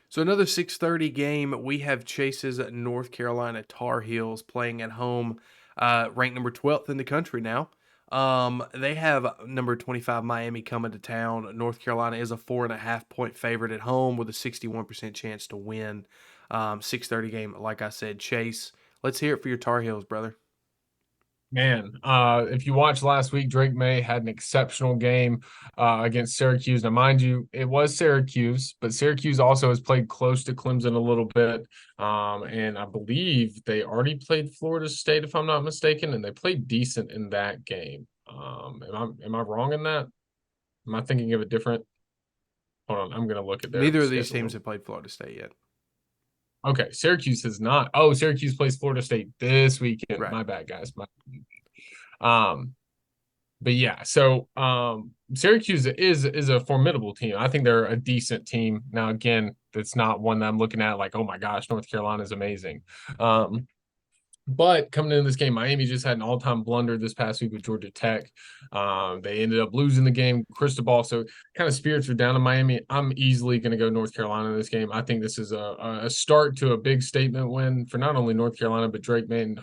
So another 6:30 game. We have Chase's North Carolina Tar Heels playing at home, ranked number 12th in the country now. They have number 25 Miami coming to town. North Carolina is a 4.5 point favorite at home with a 61% chance to win. 6:30 game, like I said. Chase, let's hear it for your Tar Heels, brother. Man, if you watched last week, Drake May had an exceptional game against Syracuse. Now, mind you, it was Syracuse, but Syracuse also has played close to Clemson a little bit. And I believe they already played Florida State, if I'm not mistaken, and they played decent in that game. Am I wrong in that? Am I thinking of a different? Hold on, I'm gonna look at their Neither of these teams schedule. have played Florida State yet. Okay, Syracuse has not. Oh, Syracuse plays Florida State this weekend. Right. My bad, guys. Um, but yeah, so Syracuse is a formidable team. I think they're a decent team. Now, again, that's not one that I'm looking at like, oh my gosh, North Carolina is amazing. Um, but coming into this game, Miami just had an all-time blunder this past week with Georgia Tech. They ended up losing the game, Cristobal. So kind of spirits are down in Miami. I'm easily going to go North Carolina in this game. I think this is a start to a big statement win for not only North Carolina but Drake May and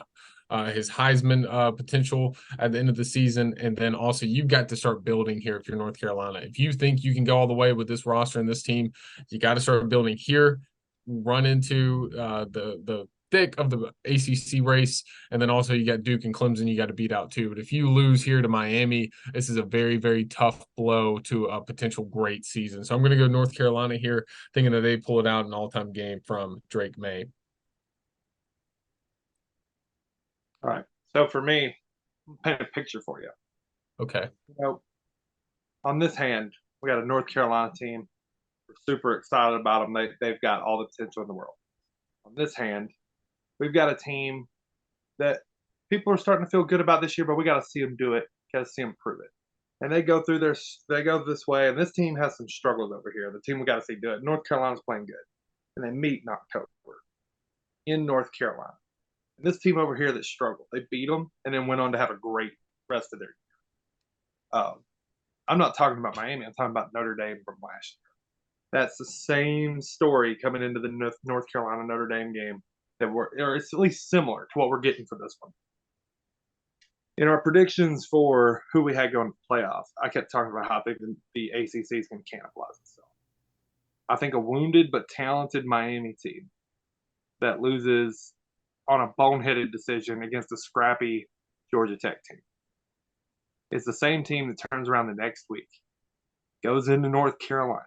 his Heisman potential at the end of the season. And then also you've got to start building here if you're North Carolina. If you think you can go all the way with this roster and this team, you got to start building here. Run into the thick of the ACC race, and then also you got Duke and Clemson you got to beat out too. But if you lose here to Miami, this is a very, very tough blow to a potential great season. So I'm going to go North Carolina here, thinking that they pull it out an all-time game from Drake May. All right. So for me, I'll paint a picture for you. Okay. You know, on this hand, we got a North Carolina team. We're super excited about them. They've got all the potential in the world. On this hand, we've got a team that people are starting to feel good about this year, but we got to see them do it. Got to see them prove it. And they go this way, and this team has some struggles over here. The team we got to see do it. North Carolina's playing good, and they meet in October in North Carolina. And this team over here that struggled, they beat them and then went on to have a great rest of their year. I'm not talking about Miami. I'm talking about Notre Dame from last year. That's the same story coming into the North Carolina Notre Dame game or it's at least similar to what we're getting for this one. In our predictions for who we had going to the playoffs, I kept talking about how I think the ACC is going to cannibalize itself. I think a wounded but talented Miami team that loses on a boneheaded decision against a scrappy Georgia Tech team is the same team that turns around the next week, goes into North Carolina,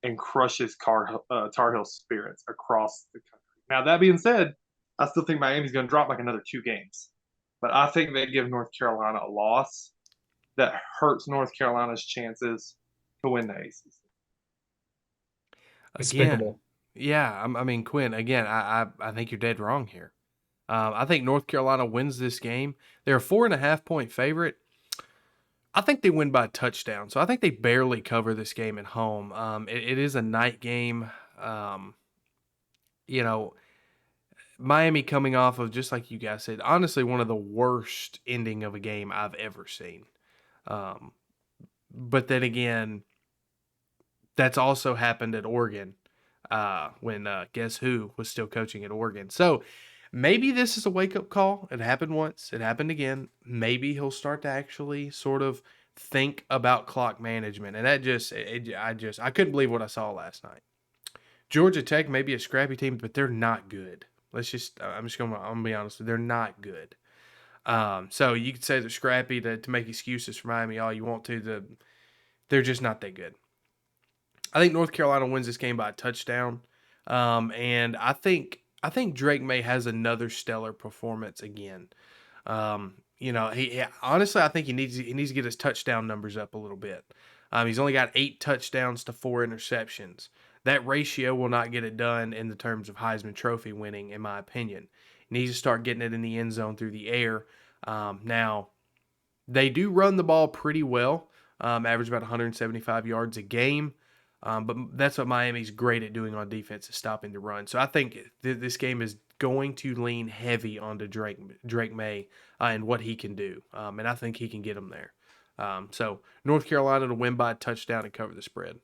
and crushes Tar Heel spirits across the country. Now, that being said, I still think Miami's going to drop like another 2 games. But I think they give North Carolina a loss that hurts North Carolina's chances to win the ACC. Again, Despicable. yeah, I mean, Quinn, again, I think you're dead wrong here. I think North Carolina wins this game. They're a 4.5 point favorite. I think they win by a touchdown. So I think they barely cover this game at home. It is a night game. Um, you know, Miami coming off of, just like you guys said, honestly, one of the worst ending of a game I've ever seen. Um, but then again, that's also happened at Oregon when guess who was still coaching at Oregon. So maybe this is a wake up call. It happened once, it happened again. Maybe he'll start to actually sort of think about clock management. And that I couldn't believe what I saw last night. Georgia Tech may be a scrappy team, but they're not good. I'm gonna be honest, they're not good. So you could say they're scrappy to make excuses for Miami all you want to. They're just not that good. I think North Carolina wins this game by a touchdown, and I think Drake May has another stellar performance again. He honestly, I think he needs to get his touchdown numbers up a little bit. He's only got 8 touchdowns to 4 interceptions. That ratio will not get it done in the terms of Heisman Trophy winning, in my opinion. He needs to start getting it in the end zone through the air. Now, they do run the ball pretty well, average about 175 yards a game. But that's what Miami's great at doing on defense, is stopping the run. So I think this game is going to lean heavy onto Drake May and what he can do, and I think he can get them there. So North Carolina to win by a touchdown and cover the spread.